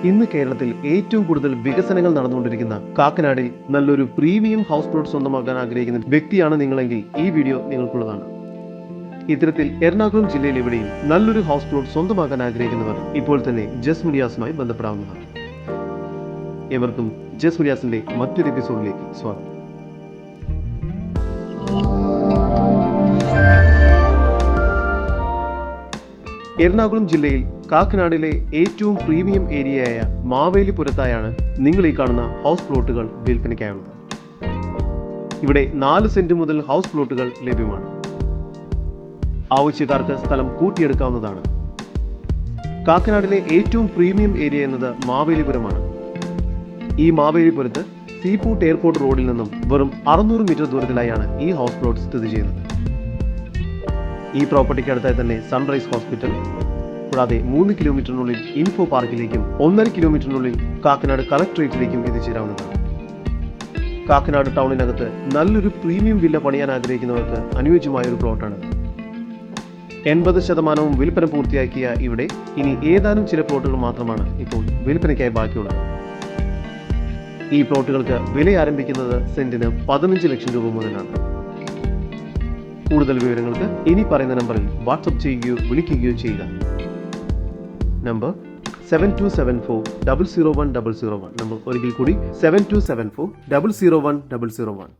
ഇന്ന് കേരളത്തിൽ ഏറ്റവും കൂടുതൽ വികസനങ്ങൾ നടന്നുകൊണ്ടിരിക്കുന്ന കാക്കനാടിൽ നല്ലൊരു പ്രീമിയം ഹൗസ് പ്ലോട്ട് സ്വന്തമാക്കാൻ ആഗ്രഹിക്കുന്ന വ്യക്തിയാണ് നിങ്ങളെങ്കിൽ ഈ വീഡിയോ നിങ്ങൾക്കുള്ളതാണ്. ഇത്തരത്തിൽ എറണാകുളം ജില്ലയിൽ എവിടെയും നല്ലൊരു ഹൗസ് പ്ലോട്ട് സ്വന്തമാക്കാൻ ആഗ്രഹിക്കുന്നവർ ഇപ്പോൾ തന്നെ ജസ് മീഡിയാസുമായി ബന്ധപ്പെടാവുന്നതാണ്. ഏവർക്കും ജസ് മീഡിയാസിന്റെ മറ്റൊരു എപ്പിസോഡിലേക്ക് സ്വാഗതം. എറണാകുളം ജില്ലയിൽ കാക്കനാടിലെ ഏറ്റവും പ്രീമിയം ഏരിയയായ മാവേലിപുരത്തായാണ് നിങ്ങൾ ഈ കാണുന്ന ഹൗസ് പ്ലോട്ടുകൾ വിൽപ്പനയ്ക്കായുള്ളത്. ഇവിടെ 4 സെന്റ് മുതൽ ഹൗസ് പ്ലോട്ടുകൾ ലഭ്യമാണ്. ആവശ്യക്കാർക്ക് സ്ഥലം കൂട്ടിയെടുക്കാവുന്നതാണ്. കാക്കനാടിലെ ഏറ്റവും പ്രീമിയം ഏരിയ എന്നത് മാവേലിപുരമാണ്. ഈ മാവേലിപുരത്ത് സീഫുഡ് എയർപോർട്ട് റോഡിൽ നിന്നും വെറും 600 മീറ്റർ ദൂരത്തിലായാണ് ഈ ഹൗസ് പ്ലോട്ട് സ്ഥിതി ചെയ്യുന്നത്. ഈ പ്രോപ്പർട്ടിക്ക് അടുത്തായി തന്നെ സൺറൈസ് ഹോസ്പിറ്റൽ, കൂടാതെ 3 കിലോമീറ്ററിനുള്ളിൽ ഇൻഫോ പാർക്കിലേക്കും 1.5 കിലോമീറ്ററിനുള്ളിൽ കാക്കനാട് കളക്ടറേറ്റിലേക്കും എത്തിച്ചേരാവുന്നതാണ്. കാക്കനാട് ടൗണിനകത്ത് നല്ലൊരു പ്രീമിയം വില്ല പണിയാൻ ആഗ്രഹിക്കുന്നവർക്ക് അനുയോജ്യമായ ഒരു പ്ലോട്ടാണ്. 80% വിൽപ്പന പൂർത്തിയാക്കിയ ഇവിടെ ഇനി ഏതാനും ചില പ്ലോട്ടുകൾ മാത്രമാണ് ഇപ്പോൾ വിൽപ്പനയ്ക്കായി ബാക്കിയുള്ളത്. ഈ പ്ലോട്ടുകൾക്ക് വില ആരംഭിക്കുന്നത് സെന്റിന് 15 ലക്ഷം രൂപ മുതലാണ്. കൂടുതൽ വിവരങ്ങൾക്ക് ഇനി പറയുന്ന നമ്പറിൽ വാട്സ്ആപ്പ് ചെയ്യുകയോ വിളിക്കുകയോ ചെയ്യുക. നമ്പർ 7274 001 001. നമ്പർ ഒരിക്കൽ കൂടി 7274 001 001.